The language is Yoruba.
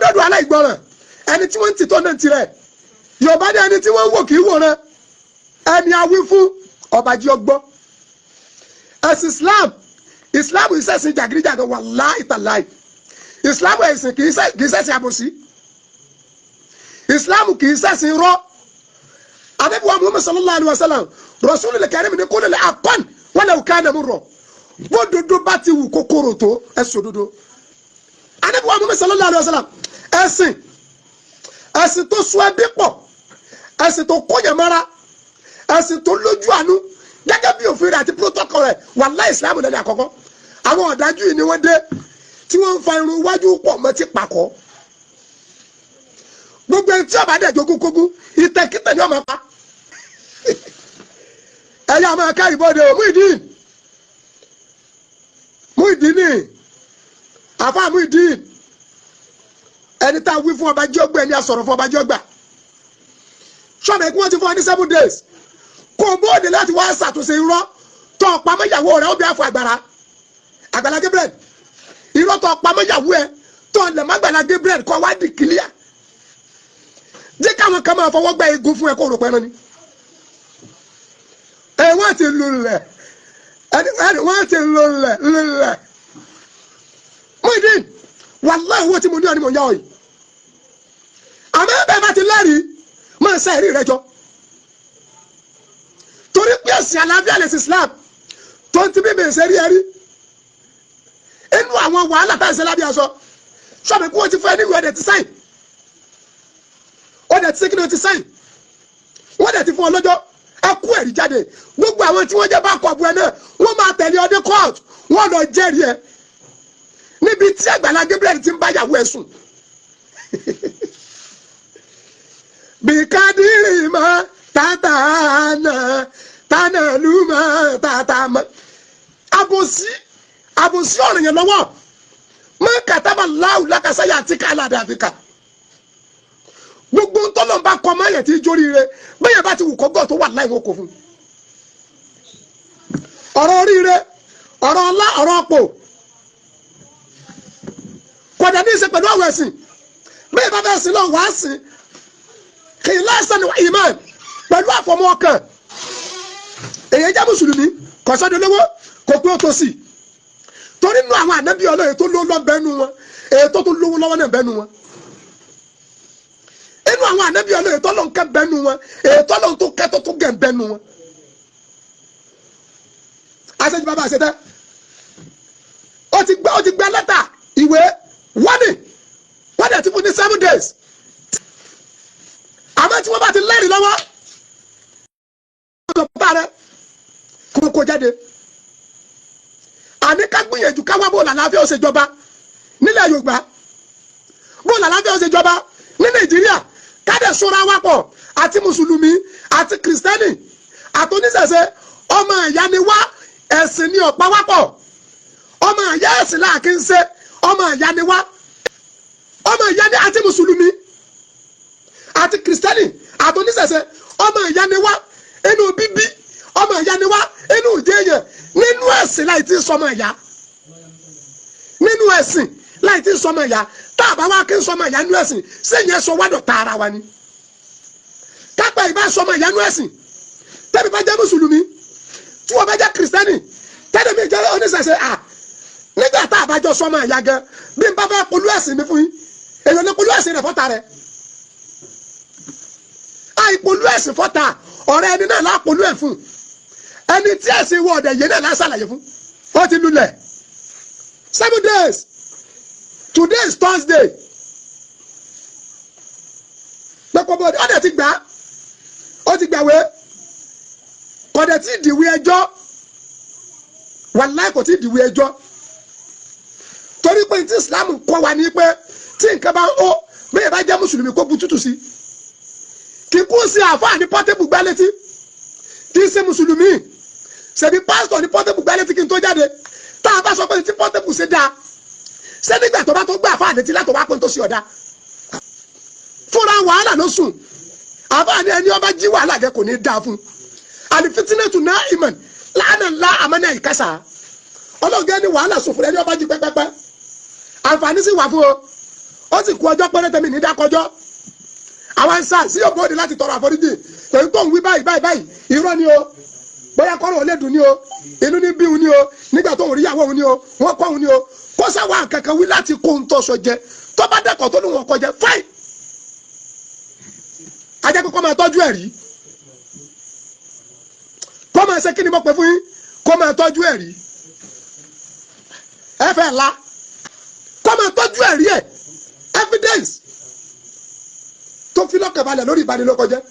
dọ́dọ̀ aláìgbọràn ẹni tí wọ́n ń tìtọ́ náà tirẹ̀ Yorùbá ní ẹni tí wọ́n ń wò kì í wòran ẹni awí fún ọba jí ọgbọ́ ẹ̀sìn Islam ìṣẹ̀sìn jàgídíjàgan wàláhì tàláhì Islam ẹ̀sìn kì í ṣẹ̀sìn àbòsí Islam kì í ṣẹ̀sìn rọ́ Ànábì wa Muhammad sallallahu alaihi wasallam Rasulul Karim ní kúlẹ̀ àkọ́n wọ́n lè ká ẹ̀nàmú rọ̀ bó dodo bá ti wù kókóró tó ẹ̀sùn dodo Ànábì wa Muhammad sallallahu alaihi wasallam ẹ̀sìn tó sún ẹbí pọ̀ ẹ̀sìn tó kóyàn mọ́ra ẹ̀sìn tó lójú àánú gẹ́gẹ́ bí òfin rẹ̀ àti protocol rẹ̀ wàláhì Islam lẹ́nu àkọ́kọ́ àwọn ọ̀dájú yìí ni wọ́n dé tí wọ́n ń fa irun iwájú pọ̀ mọ́ ti pàkọ́ gbogbo ẹni tí ọba dẹ̀ jogún kógún ìtẹ̀kítẹ̀ ni ọmọ pa ẹ̀yà máa ká ìbọ̀dẹ̀ Muyideen ni àfa Muyideen ẹni tá a wí fún ọba jọ́gbà ẹni a sọ̀rọ̀ fún ọba jọ́gbà ṣọ́ọ̀bù ẹ̀kú wọn ti fún ọ ní 7 days kó o bóde láti wá ṣàtúnṣe irọ́ tó o pamọ́ ìyàwó rẹ̀ ó bí àfọ Àgbàlá Gabriel irọ́ tó o pamọ́ ìyàwó ẹ̀ tó o lẹ̀ mọ́ Àgbàlá Gabriel kó o wá di kílíà jẹ́ káwọn kan máa fọwọ́ gba egun fún ẹ kó o rò pẹ́ náà ni wọ́n ti lulẹ̀ wọ́n ti lulẹ̀ Muyideen wàláhì owó tí mo ní ọ ni mo yá ọ yìí àmọ́ ẹ̀bẹ̀ bá ti lẹ́rìí máa ṣe ẹ̀rí rẹ jọ torí pé ẹ̀sìn àlàáfíà lẹ̀sìn Islam tó ń ti bíbí ìṣẹ́rí ẹ̀rí inú àwọn wàhálà tá ìṣẹ́ lábẹ́ aṣọ ṣọ́ọ̀bù kí wọ́n ti fún ẹ ní ìwé ọ̀dẹ̀ ti sáìn ọ̀dẹ̀ ti sékìlì ti sáìn wọ́n dẹ̀ ti fún ọ lọ́jọ́ ẹ kú ẹ̀rí jáde gbogbo àwọn tí wọ́n jẹ́ bá kọ̀ bu ẹ náà wọ́n máa tẹ̀lé ọdẹ court wọ́n lọ jẹ́rìí ẹ níbi tí Àgbàlá Gabriel ti ń bá yàwó ẹ sùn bìkádìrì mọ́ tànà lùmọ́ tàtàmọ́ àbòsí ọ̀rọ̀ yẹn lọ́wọ́ mọ́ kàtàbà láwù lákàsáyà àti kàlàdà àfikà gbogbo ntọ́lọ́ bá kọ́ mọ́ yẹn tí jórí rẹ bẹ́ẹ̀ bá ti wù kọ́ gbọ́ tó wà láì wọ́n kò fún ọ̀rọ̀ oríire ọ̀rọ̀ ọlá ọ̀rọ̀ ọ̀pọ̀ kọ̀dà ní ìṣe pẹ̀lú àwọn ẹ̀sìn bẹ́ẹ̀ bá bẹ́ẹ̀ sí lọ wá sí kì í lásán ní ìmọ̀ pẹ̀lú àfọmọ́ ọkàn èyí jẹ́ mùsùlùmí kọ̀sọ́dọ̀ lówó kò pé ó tó sí torí nínú àwọn ànábì Ọlọ́run tó lówó lọ́ọ́ bẹ́nu wọn èyí tó tún lówó lọ́wọ́ náà bẹ́nu wọn inú àwọn ànábì Ọlọ́run tó lọ́ọ́ kẹ́ bẹ́nu wọn èyí tó lọ́ọ́ tó kẹ́ tó tún gẹ̀ bẹ́nu wọn. àṣejù bàbá àṣetẹ́ ó ti gbẹ́ lẹ́tà ìwé wọ́n dẹ̀ ti fún ní 7 days àmọ́ tí wọ́n bá ti lẹ́rìí lọ́wọ́ ọ̀dọ̀ rẹ̀ kó jáde àní ká gbìyànjú káwá bó làlàáfíà ó ṣe jọba nílẹ̀ Yorùbá bó làlàáfíà ó ṣe jọba ní Nàìjíríà kádẹ̀ sọ́ra wá pọ̀ àti mùsùlùmí àti kìrìsìtẹ́nì àti oníṣẹ̀ṣe ọmọ ìyá ni wá ẹ̀sìn ni ọ̀pá wá pọ̀ ọmọ ìyá ẹ̀sìn láàkí ń ṣe ọmọ ìyá ni wá ọmọ ìyá ni àti mùsùlùmí àti kìrìsìtẹ́nì àti oníṣẹ̀ṣe ọmọ ìyá ni wá inú bíbí ọmọ ìyá ni wá inú ìjẹyẹ nínú ẹ̀sìn láì tí sọmọ ìyá nínú ẹ̀sìn láì tí sọmọ ìyá tá a bá wá kí n sọmọ ìyá nínú ẹ̀sìn sẹ́yìn ẹ̀sọ́ wádọ̀ tá ara wa ni kápẹ́ ìbá sọmọ ìyá nínú ẹ̀sìn tẹ́bi bá jẹ́ mùsùlùmí tí wọ́n bá jẹ́ kìrìsìtẹ́nì tẹ́bi mi jẹ́ oníṣẹ̀ṣe nígbà tá a bá jọ sọmọ ìyá gan bí n bá fẹ́ polú ẹ̀sìn mi fún yín èèyàn ní polú ẹ̀sìn rẹ̀ fọ́ta rẹ̀ àìpolú ẹ̀sìn fọ́ta ọ̀rẹ́ ẹni náà lápolú ẹ̀ fún ẹni tí ẹ̀sìn wọ ọ̀dẹ̀ yẹn náà lásàlàyé fún ó ti lulẹ̀ 7 days today is Thursday pẹ̀pọ̀ bọ́ọ̀dì ọ̀dẹ̀ ti gbà ó ti gbàwé kọ̀dẹ̀ tí ìdìwé ẹjọ́ wàláì kò tí ìdìwé ẹjọ́ torí pé tí Islam kọ́ wa ní pé tí nǹkan bá ń ó bẹ́ẹ̀ bá jẹ́ mùsùlùmí kó bu tútù sí kíkú sí àfáàní pọ́tẹ́bù gbá létí kí n ṣe mùsùlùmí ṣèbí pásítọ̀ ní pọ́tẹ́bù gbá létí kí n tó jáde tá a bá sọ pé tí pọ́tẹ́bù ṣe dáa ṣé nígbà tó bá tó gbé àfáàní létí látọ̀ wá pé tó ṣe ọ̀dá fúnra wàhálà ló sùn àfáàní ẹni ọba jí wàhálà jẹ kò ní dáa fún àlìfitinẹ́tù náà ìmọ̀ láàánà ńlá àmọ́nà ìkásà ọlọ́gẹ́ ní wàhálà sùn fún ẹni ọba jí pẹ́pẹ́pẹ́ àǹfààní sì wà fún ọ ó sì kú ọjọ́ pẹ́rẹ́ tẹ̀mí ní dákọjọ́ àwọn ń sá sí òbóde láti tọrọ àforíjì èyí tó ń wí báyìí irọ́ ni o bóyá kọ́rọ̀ ò lè dùn ni o inú ní bí òun ni o nígbà tó ń rí ìyàwó òun ni o wọ́n kọ́ òun ni o kó sáwà kankan wí láti kó ń tọ́sọ jẹ tó bá dẹ́kọ̀ tó ní wọn kọ jẹ fáì ajẹ́ pé kó máa tọ́jú ẹ̀rí kó máa ṣe kí ni mo pè fún yín kó máa tọ́jú ẹ̀rí ẹ fẹ́ la kó máa tọ́jú ẹ̀rí ẹ̀ evidence tó fi lọ́kàn balẹ̀ lórí ìbanilókọjẹ́